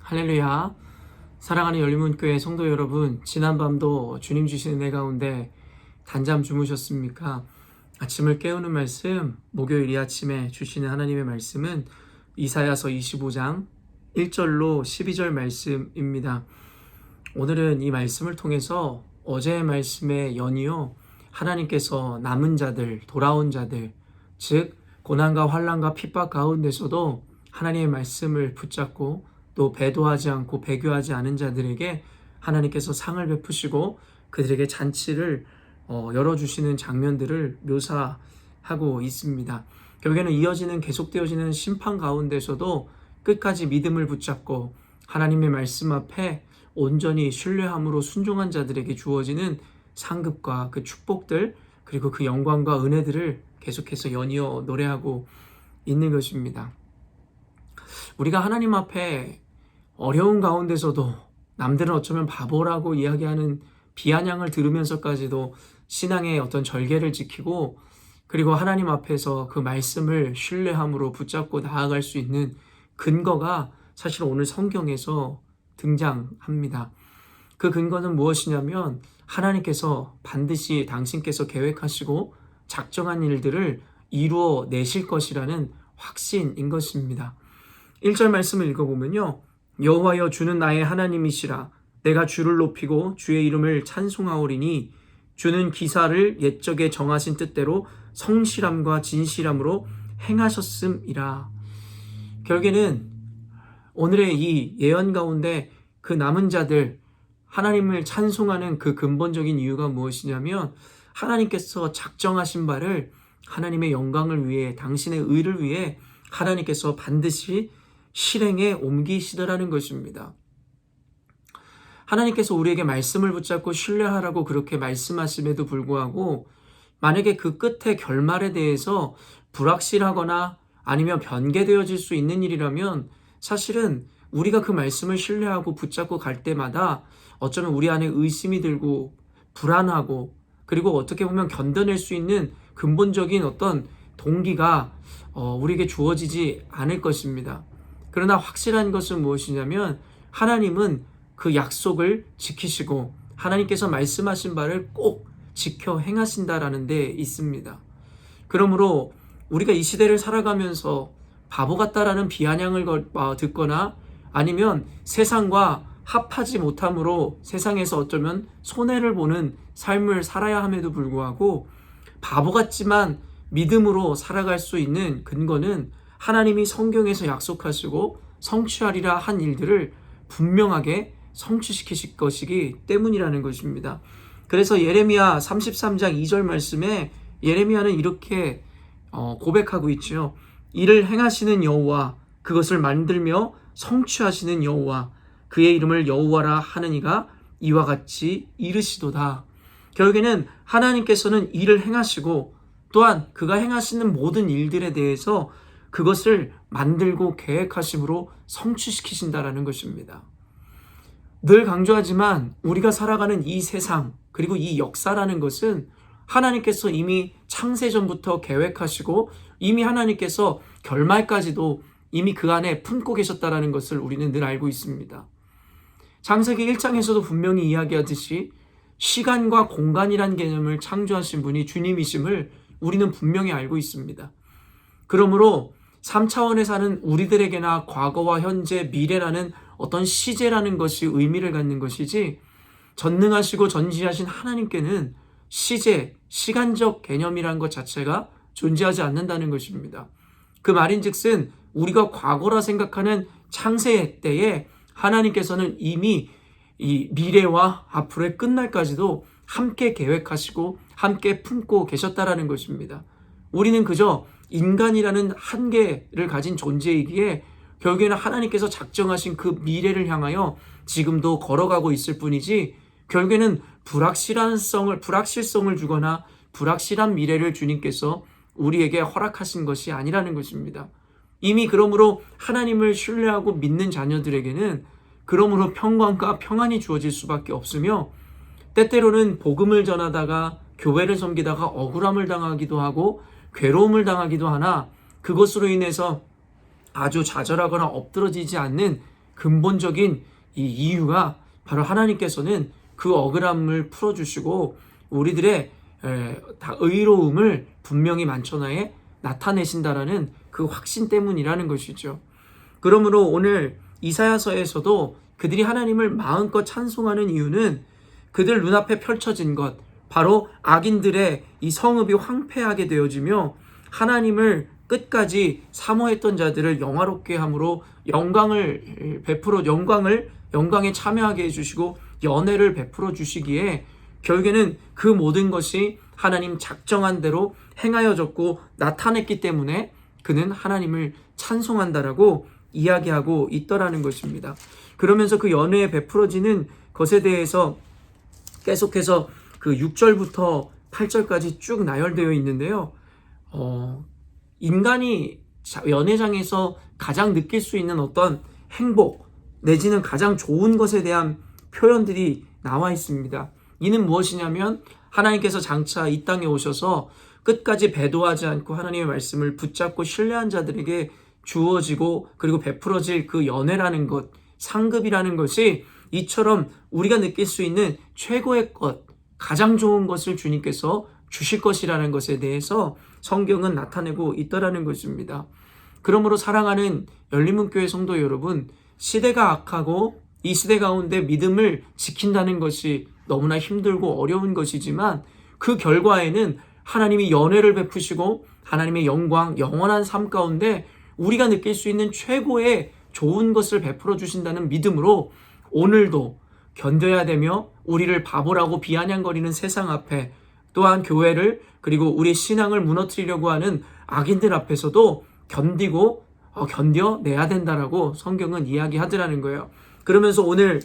할렐루야. 사랑하는 열린문교회 성도 여러분, 지난밤도 주님 주신 은혜 가운데 단잠 주무셨습니까? 아침을 깨우는 말씀, 목요일 이 아침에 주시는 하나님의 말씀은 이사야서 25장 1절로 12절 말씀입니다. 오늘은 이 말씀을 통해서 어제의 말씀에 연이어 하나님께서 남은 자들, 돌아온 자들, 즉 고난과 환난과 핍박 가운데서도 하나님의 말씀을 붙잡고 또 배도하지 않고 배교하지 않은 자들에게 하나님께서 상을 베푸시고 그들에게 잔치를 열어주시는 장면들을 묘사하고 있습니다. 결국에는 이어지는 계속되어지는 심판 가운데서도 끝까지 믿음을 붙잡고 하나님의 말씀 앞에 온전히 신뢰함으로 순종한 자들에게 주어지는 상급과 그 축복들, 그리고 그 영광과 은혜들을 계속해서 연이어 노래하고 있는 것입니다. 우리가 하나님 앞에 어려운 가운데서도 남들은 어쩌면 바보라고 이야기하는 비아냥을 들으면서까지도 신앙의 어떤 절개를 지키고, 그리고 하나님 앞에서 그 말씀을 신뢰함으로 붙잡고 나아갈 수 있는 근거가 사실 오늘 성경에서 등장합니다. 그 근거는 무엇이냐면 하나님께서 반드시 당신께서 계획하시고 작정한 일들을 이루어 내실 것이라는 확신인 것입니다. 1절 말씀을 읽어보면요, 여호와여 주는 나의 하나님이시라. 내가 주를 높이고 주의 이름을 찬송하오리니 주는 기사를 옛적에 정하신 뜻대로 성실함과 진실함으로 행하셨음이라. 결국에는 오늘의 이 예언 가운데 그 남은 자들, 하나님을 찬송하는 그 근본적인 이유가 무엇이냐면 하나님께서 작정하신 바를 하나님의 영광을 위해, 당신의 의를 위해 하나님께서 반드시 실행에 옮기시더라는 것입니다. 하나님께서 우리에게 말씀을 붙잡고 신뢰하라고 그렇게 말씀하심에도 불구하고 만약에 그 끝의 결말에 대해서 불확실하거나 아니면 변개되어질 수 있는 일이라면 사실은 우리가 그 말씀을 신뢰하고 붙잡고 갈 때마다 어쩌면 우리 안에 의심이 들고 불안하고, 그리고 어떻게 보면 견뎌낼 수 있는 근본적인 어떤 동기가 우리에게 주어지지 않을 것입니다. 그러나 확실한 것은 무엇이냐면 하나님은 그 약속을 지키시고 하나님께서 말씀하신 바를 꼭 지켜 행하신다라는 데 있습니다. 그러므로 우리가 이 시대를 살아가면서 바보 같다라는 비아냥을 듣거나 아니면 세상과 합하지 못함으로 세상에서 어쩌면 손해를 보는 삶을 살아야 함에도 불구하고 바보 같지만 믿음으로 살아갈 수 있는 근거는 하나님이 성경에서 약속하시고 성취하리라 한 일들을 분명하게 성취시키실 것이기 때문이라는 것입니다. 그래서 예레미야 33장 2절 말씀에 예레미야는 이렇게 고백하고 있죠. 이를 행하시는 여호와, 그것을 만들며 성취하시는 여호와, 그의 이름을 여호와라 하느니가 이와 같이 이르시도다. 결국에는 하나님께서는 일을 행하시고 또한 그가 행하시는 모든 일들에 대해서 그것을 만들고 계획하심으로 성취시키신다라는 것입니다. 늘 강조하지만 우리가 살아가는 이 세상, 그리고 이 역사라는 것은 하나님께서 이미 창세전부터 계획하시고 이미 하나님께서 결말까지도 이미 그 안에 품고 계셨다라는 것을 우리는 늘 알고 있습니다. 창세기 1장에서도 분명히 이야기하듯이 시간과 공간이란 개념을 창조하신 분이 주님이심을 우리는 분명히 알고 있습니다. 그러므로 3차원에 사는 우리들에게나 과거와 현재, 미래라는 어떤 시제라는 것이 의미를 갖는 것이지, 전능하시고 전지하신 하나님께는 시제, 시간적 개념이란 것 자체가 존재하지 않는다는 것입니다. 그 말인즉슨 우리가 과거라 생각하는 창세 때에 하나님께서는 이미 이 미래와 앞으로의 끝날까지도 함께 계획하시고 함께 품고 계셨다라는 것입니다. 우리는 그저 인간이라는 한계를 가진 존재이기에 결국에는 하나님께서 작정하신 그 미래를 향하여 지금도 걸어가고 있을 뿐이지, 결국에는 불확실성을 주거나 불확실한 미래를 주님께서 우리에게 허락하신 것이 아니라는 것입니다. 이미 그러므로 하나님을 신뢰하고 믿는 자녀들에게는 그러므로 평강과 평안이 주어질 수밖에 없으며, 때때로는 복음을 전하다가 교회를 섬기다가 억울함을 당하기도 하고 괴로움을 당하기도 하나 그것으로 인해서 아주 좌절하거나 엎드러지지 않는 근본적인 이 이유가 바로 하나님께서는 그 억울함을 풀어주시고 우리들의 다 의로움을 분명히 만천하에 나타내신다라는 그 확신 때문이라는 것이죠. 그러므로 오늘 이사야서에서도 그들이 하나님을 마음껏 찬송하는 이유는 그들 눈앞에 펼쳐진 것, 바로 악인들의 이 성읍이 황폐하게 되어지며 하나님을 끝까지 사모했던 자들을 영화롭게 함으로 영광에 참여하게 해주시고 연애를 베풀어 주시기에 결국에는 그 모든 것이 하나님 작정한 대로 행하여졌고 나타냈기 때문에 그는 하나님을 찬송한다라고 이야기하고 있더라는 것입니다. 그러면서 그 연회에 베풀어지는 것에 대해서 계속해서 그 6절부터 8절까지 쭉 나열되어 있는데요. 인간이 연회장에서 가장 느낄 수 있는 어떤 행복 내지는 가장 좋은 것에 대한 표현들이 나와 있습니다. 이는 무엇이냐면 하나님께서 장차 이 땅에 오셔서 끝까지 배도하지 않고 하나님의 말씀을 붙잡고 신뢰한 자들에게 주어지고 그리고 베풀어질 그 연회라는 것, 상급이라는 것이 이처럼 우리가 느낄 수 있는 최고의 것, 가장 좋은 것을 주님께서 주실 것이라는 것에 대해서 성경은 나타내고 있더라는 것입니다. 그러므로 사랑하는 열린문교회 성도 여러분, 시대가 악하고 이 시대 가운데 믿음을 지킨다는 것이 너무나 힘들고 어려운 것이지만 그 결과에는 하나님이 연회를 베푸시고 하나님의 영광, 영원한 삶 가운데 우리가 느낄 수 있는 최고의 좋은 것을 베풀어 주신다는 믿음으로 오늘도 견뎌야 되며 우리를 바보라고 비아냥거리는 세상 앞에 또한 교회를 그리고 우리 신앙을 무너뜨리려고 하는 악인들 앞에서도 견뎌내야 된다라고 성경은 이야기하더라는 거예요. 그러면서 오늘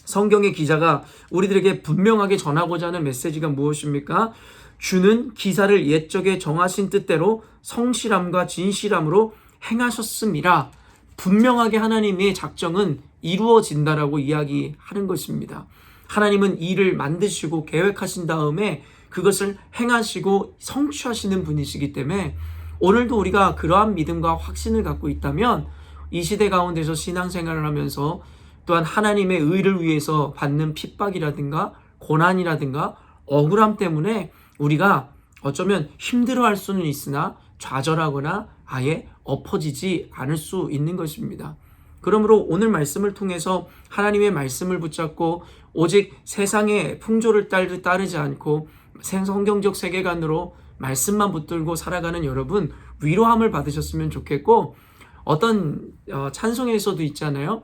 성경의 기자가 우리들에게 분명하게 전하고자 하는 메시지가 무엇입니까? 주는 기사를 옛적에 정하신 뜻대로 성실함과 진실함으로 행하셨음이라. 분명하게 하나님의 작정은 이루어진다라고 이야기하는 것입니다. 하나님은 일을 만드시고 계획하신 다음에 그것을 행하시고 성취하시는 분이시기 때문에 오늘도 우리가 그러한 믿음과 확신을 갖고 있다면 이 시대 가운데서 신앙생활을 하면서 또한 하나님의 의를 위해서 받는 핍박이라든가 고난이라든가 억울함 때문에 우리가 어쩌면 힘들어할 수는 있으나 좌절하거나 아예 엎어지지 않을 수 있는 것입니다. 그러므로 오늘 말씀을 통해서 하나님의 말씀을 붙잡고 오직 세상의 풍조를 따르지 않고 성경적 세계관으로 말씀만 붙들고 살아가는 여러분 위로함을 받으셨으면 좋겠고, 어떤 찬송에서도 있잖아요.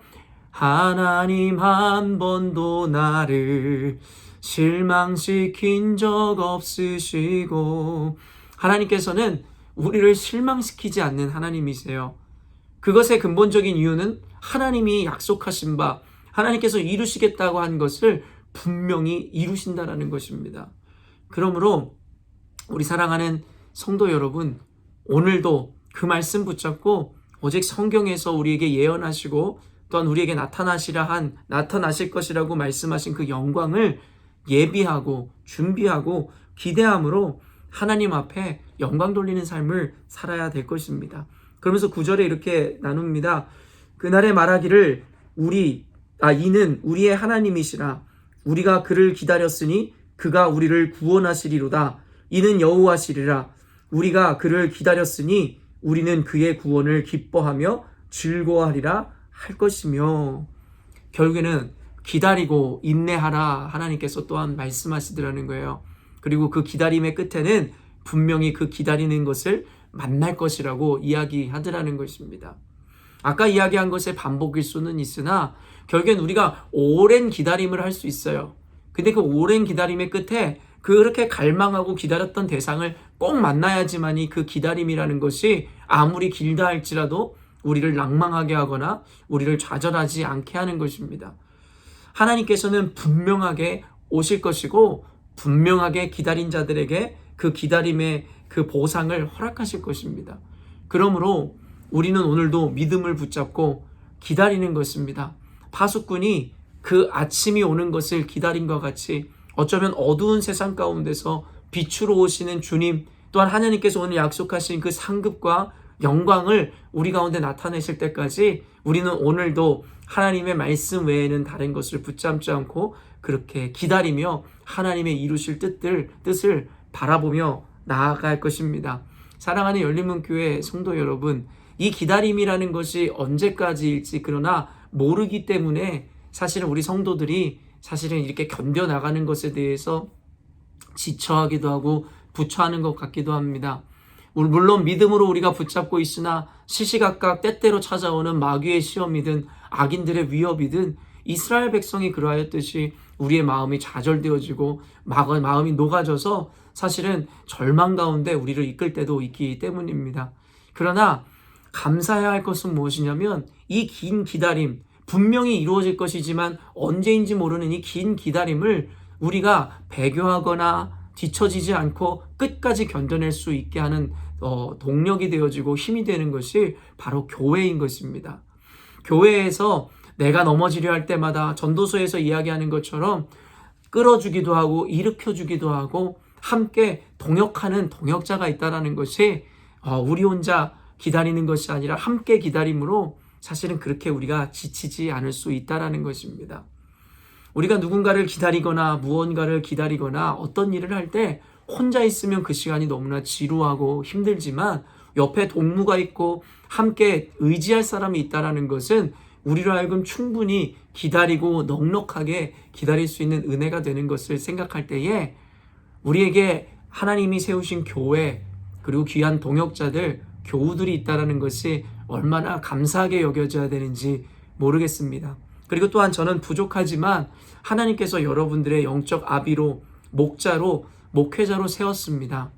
하나님 한 번도 나를 실망시킨 적 없으시고, 하나님께서는 우리를 실망시키지 않는 하나님이세요. 그것의 근본적인 이유는 하나님이 약속하신 바, 하나님께서 이루시겠다고 한 것을 분명히 이루신다라는 것입니다. 그러므로 우리 사랑하는 성도 여러분, 오늘도 그 말씀 붙잡고 오직 성경에서 우리에게 예언하시고 또한 우리에게 나타나실 것이라고 말씀하신 그 영광을 예비하고 준비하고 기대함으로 하나님 앞에 영광 돌리는 삶을 살아야 될 것입니다. 그러면서 9절에 이렇게 나눕니다. 그날에 말하기를 이는 우리의 하나님이시라. 우리가 그를 기다렸으니 그가 우리를 구원하시리로다. 이는 여호와시리라. 우리가 그를 기다렸으니 우리는 그의 구원을 기뻐하며 즐거워하리라 할 것이며. 결국에는 기다리고 인내하라 하나님께서 또한 말씀하시더라는 거예요. 그리고 그 기다림의 끝에는 분명히 그 기다리는 것을 만날 것이라고 이야기하더라는 것입니다. 아까 이야기한 것의 반복일 수는 있으나 결국엔 우리가 오랜 기다림을 할 수 있어요. 근데 그 오랜 기다림의 끝에 그렇게 갈망하고 기다렸던 대상을 꼭 만나야지만이 그 기다림이라는 것이 아무리 길다 할지라도 우리를 낭망하게 하거나 우리를 좌절하지 않게 하는 것입니다. 하나님께서는 분명하게 오실 것이고 분명하게 기다린 자들에게 그 기다림의 그 보상을 허락하실 것입니다. 그러므로 우리는 오늘도 믿음을 붙잡고 기다리는 것입니다. 파수꾼이 그 아침이 오는 것을 기다린 것 같이 어쩌면 어두운 세상 가운데서 빛으로 오시는 주님, 또한 하나님께서 오늘 약속하신 그 상급과 영광을 우리 가운데 나타내실 때까지 우리는 오늘도 하나님의 말씀 외에는 다른 것을 붙잡지 않고 그렇게 기다리며 하나님의 이루실 뜻을 바라보며 나아갈 것입니다. 사랑하는 열린문교회 성도 여러분, 이 기다림이라는 것이 언제까지일지 그러나 모르기 때문에 사실은 우리 성도들이 사실은 이렇게 견뎌나가는 것에 대해서 지쳐하기도 하고 부처하는 것 같기도 합니다. 물론 믿음으로 우리가 붙잡고 있으나 시시각각 때때로 찾아오는 마귀의 시험이든 악인들의 위협이든 이스라엘 백성이 그러하였듯이 우리의 마음이 좌절되어지고 마음이 녹아져서 사실은 절망 가운데 우리를 이끌 때도 있기 때문입니다. 그러나 감사해야 할 것은 무엇이냐면 이 긴 기다림, 분명히 이루어질 것이지만 언제인지 모르는 이 긴 기다림을 우리가 배교하거나 뒤처지지 않고 끝까지 견뎌낼 수 있게 하는 동력이 되어지고 힘이 되는 것이 바로 교회인 것입니다. 교회에서 내가 넘어지려 할 때마다 전도서에서 이야기하는 것처럼 끌어주기도 하고 일으켜주기도 하고 함께 동역하는 동역자가 있다는 것이 우리 혼자 기다리는 것이 아니라 함께 기다림으로 사실은 그렇게 우리가 지치지 않을 수 있다는 것입니다. 우리가 누군가를 기다리거나 무언가를 기다리거나 어떤 일을 할 때 혼자 있으면 그 시간이 너무나 지루하고 힘들지만 옆에 동무가 있고 함께 의지할 사람이 있다는 것은 우리로 하여금 충분히 기다리고 넉넉하게 기다릴 수 있는 은혜가 되는 것을 생각할 때에 우리에게 하나님이 세우신 교회 그리고 귀한 동역자들, 교우들이 있다는 것이 얼마나 감사하게 여겨져야 되는지 모르겠습니다. 그리고 또한 저는 부족하지만 하나님께서 여러분들의 영적 아비로, 목자로, 목회자로 세웠습니다.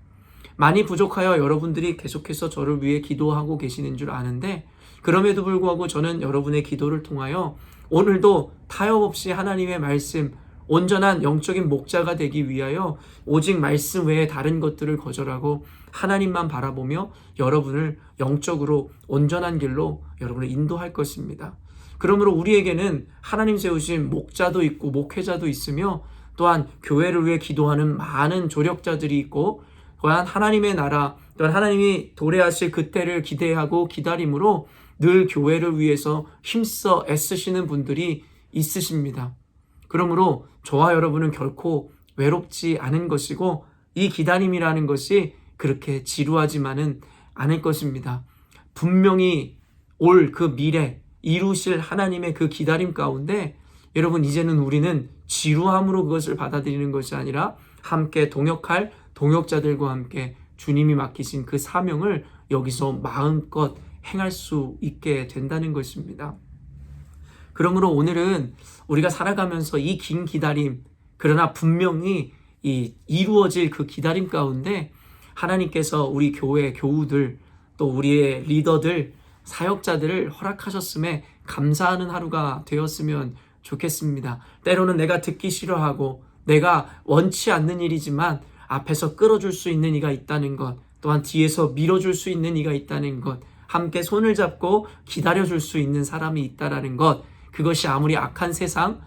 많이 부족하여 여러분들이 계속해서 저를 위해 기도하고 계시는 줄 아는데 그럼에도 불구하고 저는 여러분의 기도를 통하여 오늘도 타협 없이 하나님의 말씀, 온전한 영적인 목자가 되기 위하여 오직 말씀 외에 다른 것들을 거절하고 하나님만 바라보며 여러분을 영적으로 온전한 길로 여러분을 인도할 것입니다. 그러므로 우리에게는 하나님 세우신 목자도 있고 목회자도 있으며 또한 교회를 위해 기도하는 많은 조력자들이 있고 또한 하나님의 나라, 또한 하나님이 도래하실 그때를 기대하고 기다림으로 늘 교회를 위해서 힘써 애쓰시는 분들이 있으십니다. 그러므로 저와 여러분은 결코 외롭지 않은 것이고 이 기다림이라는 것이 그렇게 지루하지만은 않을 것입니다. 분명히 올 그 미래 이루실 하나님의 그 기다림 가운데 여러분 이제는 우리는 지루함으로 그것을 받아들이는 것이 아니라 함께 동역할 동역자들과 함께 주님이 맡기신 그 사명을 여기서 마음껏 행할 수 있게 된다는 것입니다. 그러므로 오늘은 우리가 살아가면서 이 긴 기다림, 그러나 분명히 이루어질 그 기다림 가운데 하나님께서 우리 교회 교우들 또 우리의 리더들 사역자들을 허락하셨음에 감사하는 하루가 되었으면 좋겠습니다. 때로는 내가 듣기 싫어하고 내가 원치 않는 일이지만 앞에서 끌어줄 수 있는 이가 있다는 것, 또한 뒤에서 밀어줄 수 있는 이가 있다는 것, 함께 손을 잡고 기다려줄 수 있는 사람이 있다는 것, 그것이 아무리 악한 세상,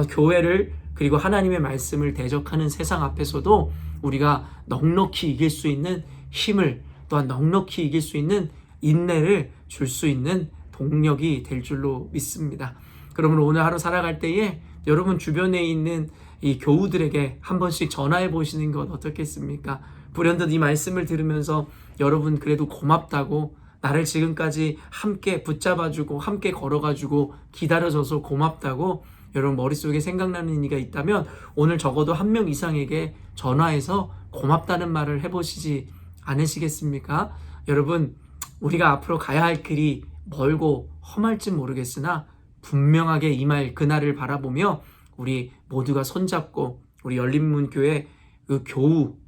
교회를 그리고 하나님의 말씀을 대적하는 세상 앞에서도 우리가 넉넉히 이길 수 있는 힘을 또한 넉넉히 이길 수 있는 인내를 줄 수 있는 동력이 될 줄로 믿습니다. 그러므로 오늘 하루 살아갈 때에 여러분 주변에 있는 이 교우들에게 한 번씩 전화해 보시는 것 어떻겠습니까? 불현듯 이 말씀을 들으면서 여러분 그래도 고맙다고 나를 지금까지 함께 붙잡아주고 함께 걸어가지고 기다려줘서 고맙다고 여러분 머릿속에 생각나는 이가 있다면 오늘 적어도 한 명 이상에게 전화해서 고맙다는 말을 해보시지 않으시겠습니까? 여러분 우리가 앞으로 가야 할 길이 멀고 험할지 모르겠으나 분명하게 임할 그날을 바라보며 우리 모두가 손잡고 우리 열린문교회 그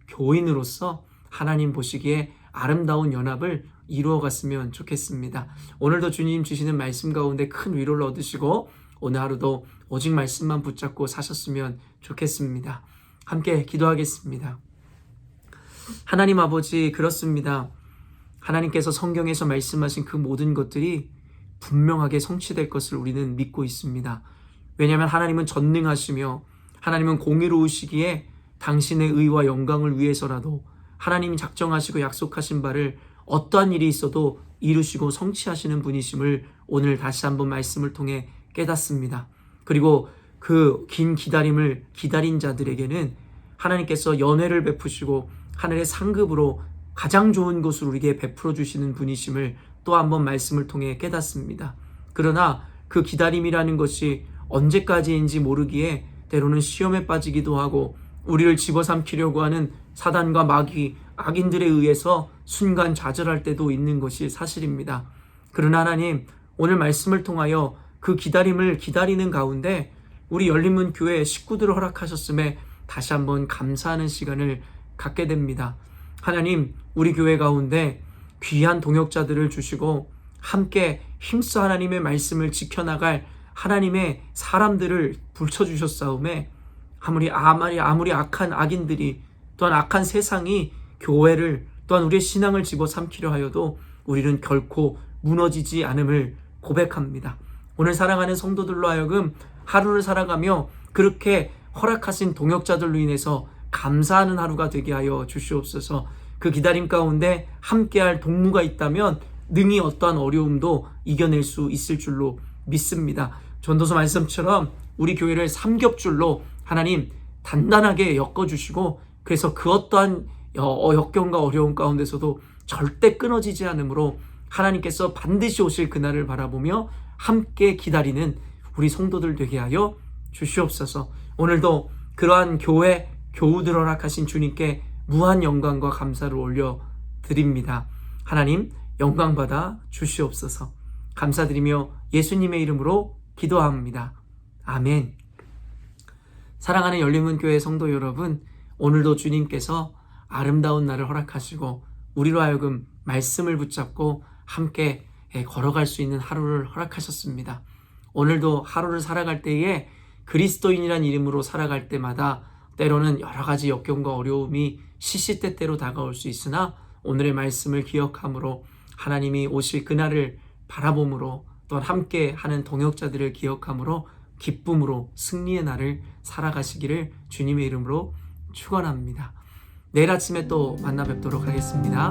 교인으로서 하나님 보시기에 아름다운 연합을 이루어갔으면 좋겠습니다. 오늘도 주님 주시는 말씀 가운데 큰 위로를 얻으시고 오늘 하루도 오직 말씀만 붙잡고 사셨으면 좋겠습니다. 함께 기도하겠습니다. 하나님 아버지, 그렇습니다. 하나님께서 성경에서 말씀하신 그 모든 것들이 분명하게 성취될 것을 우리는 믿고 있습니다. 왜냐하면 하나님은 전능하시며 하나님은 공의로우시기에 당신의 의와 영광을 위해서라도 하나님이 작정하시고 약속하신 바를 어떠한 일이 있어도 이루시고 성취하시는 분이심을 오늘 다시 한번 말씀을 통해 깨닫습니다. 그리고 그 긴 기다림을 기다린 자들에게는 하나님께서 연회를 베푸시고 하늘의 상급으로 가장 좋은 것을 우리에게 베풀어 주시는 분이심을 또 한번 말씀을 통해 깨닫습니다. 그러나 그 기다림이라는 것이 언제까지인지 모르기에 때로는 시험에 빠지기도 하고 우리를 집어삼키려고 하는 사단과 마귀, 악인들에 의해서 순간 좌절할 때도 있는 것이 사실입니다. 그러나 하나님, 오늘 말씀을 통하여 그 기다림을 기다리는 가운데 우리 열린문 교회 식구들을 허락하셨음에 다시 한번 감사하는 시간을 갖게 됩니다. 하나님, 우리 교회 가운데 귀한 동역자들을 주시고 함께 힘써 하나님의 말씀을 지켜나갈 하나님의 사람들을 붙여주셨사오매 아무리 악한 악인들이 또한 악한 세상이 교회를 또한 우리의 신앙을 집어삼키려 하여도 우리는 결코 무너지지 않음을 고백합니다. 오늘 사랑하는 성도들로 하여금 하루를 살아가며 그렇게 허락하신 동역자들로 인해서 감사하는 하루가 되게 하여 주시옵소서. 그 기다림 가운데 함께할 동무가 있다면 능히 어떠한 어려움도 이겨낼 수 있을 줄로 믿습니다. 전도서 말씀처럼 우리 교회를 삼겹줄로 하나님 단단하게 엮어주시고 그래서 그 어떠한 역경과 어려움 가운데서도 절대 끊어지지 않으므로 하나님께서 반드시 오실 그날을 바라보며 함께 기다리는 우리 성도들 되게 하여 주시옵소서. 오늘도 그러한 교회 교우들 허락하신 주님께 무한 영광과 감사를 올려드립니다. 하나님 영광받아 주시옵소서. 감사드리며 예수님의 이름으로 기도합니다. 아멘. 사랑하는 열린문 교회 성도 여러분, 오늘도 주님께서 아름다운 날을 허락하시고 우리로 하여금 말씀을 붙잡고 함께 걸어갈 수 있는 하루를 허락하셨습니다. 오늘도 하루를 살아갈 때에 그리스도인이란 이름으로 살아갈 때마다 때로는 여러 가지 역경과 어려움이 시시때때로 다가올 수 있으나 오늘의 말씀을 기억함으로 하나님이 오실 그날을 바라봄으로 또한 함께 하는 동역자들을 기억함으로 기쁨으로 승리의 날을 살아가시기를 주님의 이름으로 축원합니다. 내일 아침에 또 만나 뵙도록 하겠습니다.